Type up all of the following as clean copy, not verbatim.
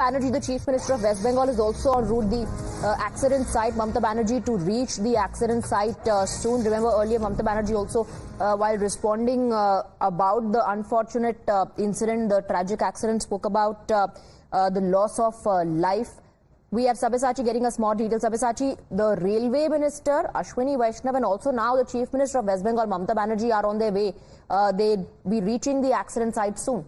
Banerjee, the Chief Minister of West Bengal, is also en route the accident site. Mamata Banerjee to reach the accident site soon. Remember earlier Mamata Banerjee also while responding about the unfortunate incident, the tragic accident, spoke about the loss of life. We have Sabyasachi getting us more details. Sabyasachi, the Railway Minister Ashwini Vaishnav and also now the Chief Minister of West Bengal Mamata Banerjee are on their way. They'll be reaching the accident site soon.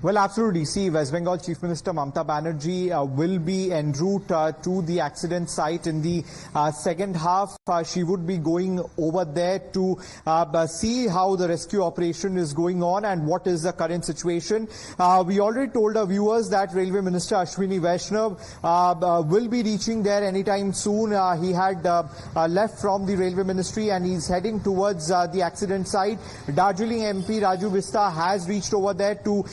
Well, absolutely. See, West Bengal Chief Minister Mamata Banerjee will be en route to the accident site in the second half. She would be going over there to see how the rescue operation is going on and what is the current situation. We already told our viewers that Railway Minister Ashwini Vaishnav will be reaching there anytime soon. He had left from the Railway Ministry and he's heading towards the accident site. Darjeeling MP Raju Vista has reached over there to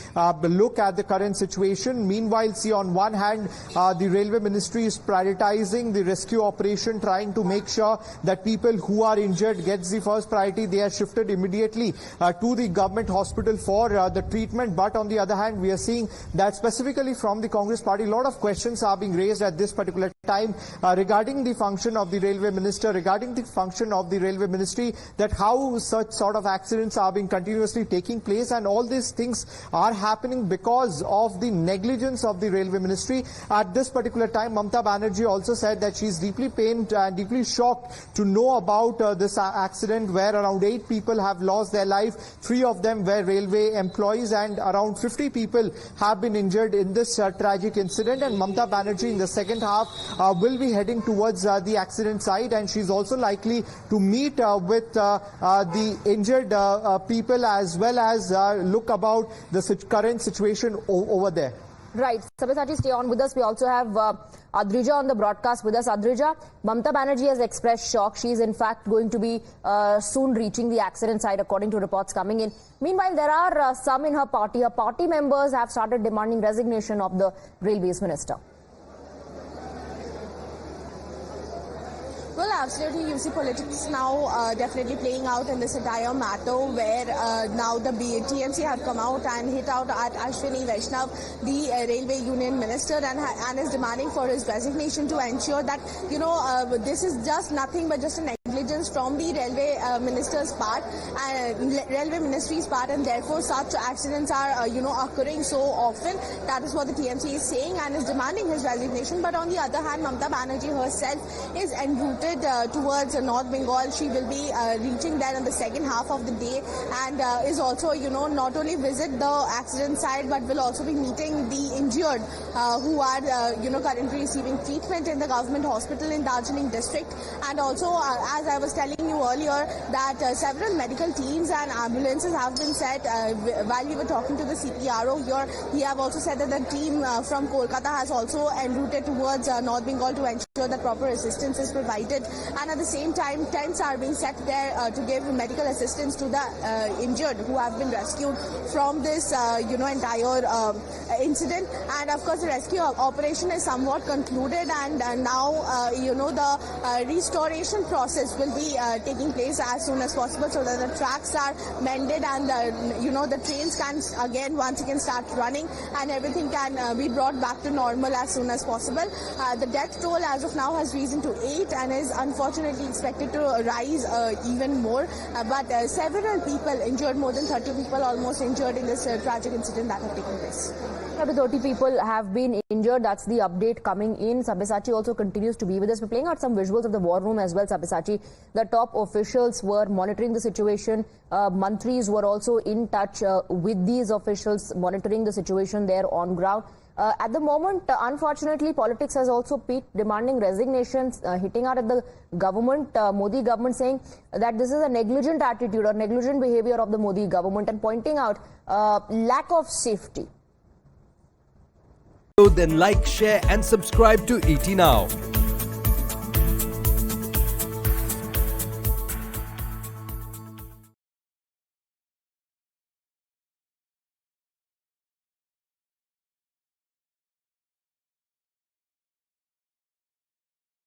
look at the current situation. Meanwhile, see, on one hand, the Railway Ministry is prioritizing the rescue operation, trying to make sure that people who are injured gets the first priority. They are shifted immediately to the government hospital for the treatment. But on the other hand, we are seeing that specifically from the Congress party, a lot of questions are being raised at this particular time regarding the function of the Railway Minister, regarding the function of the Railway Ministry, that how such sort of accidents are being continuously taking place, and all these things are happening because of the negligence of the Railway Ministry. At this particular time, Mamata Banerjee also said that she is deeply pained and deeply shocked to know about this accident where around 8 people have lost their life. 3 of them were railway employees and around 50 people have been injured in this tragic incident. And Mamata Banerjee in the second half will be heading towards the accident site, and she's also likely to meet with the injured people as well as look about the current situation over there. Right. Sabyasachi, stay on with us. We also have Adrija on the broadcast with us. Adrija, Mamata Banerjee has expressed shock. She is in fact going to be soon reaching the accident site according to reports coming in. Meanwhile, there are some in her party. Her party members have started demanding resignation of the Railways Minister. Well, absolutely. You see politics now definitely playing out in this entire matter where now the TMC have come out and hit out at Ashwini Vaishnav, the Railway Union Minister, and is demanding for his resignation to ensure that, you know, this is just nothing but just a negligence from the Railway Minister's part and Railway Ministry's part, and therefore such accidents are, you know, occurring so often. That is what the TMC is saying and is demanding his resignation. But on the other hand, Mamata Banerjee herself is en route towards North Bengal. She will be reaching there in the second half of the day and is also, you know, not only visit the accident site but will also be meeting the injured who are, you know, currently receiving treatment in the government hospital in Darjeeling district. And also, as I was telling you earlier, that several medical teams and ambulances have been set while we were talking to the CPRO here. He have also said that the team from Kolkata has also en route towards North Bengal to ensure that proper assistance is provided. And at the same time, tents are being set there to give medical assistance to the injured who have been rescued from this, you know, entire incident. And of course, the rescue operation is somewhat concluded, and now, you know, the restoration process will be taking place as soon as possible so that the tracks are mended and, you know, the trains can once again start running and everything can be brought back to normal as soon as possible. The death toll as of now has risen to 8 and is unfortunately expected to rise even more. But several people injured, more than 30 people almost injured in this tragic incident that have taken place. Up to 30 people have been injured. That's the update coming in. Sabyasachi also continues to be with us. We're playing out some visuals of the war room as well, Sabyasachi. The top officials were monitoring the situation. Mantris were also in touch with these officials, monitoring the situation there on ground. At the moment, unfortunately, politics has also peaked, demanding resignations, hitting out at the government, Modi government, saying that this is a negligent attitude or negligent behavior of the Modi government and pointing out lack of safety. Then like, share and subscribe to ET Now.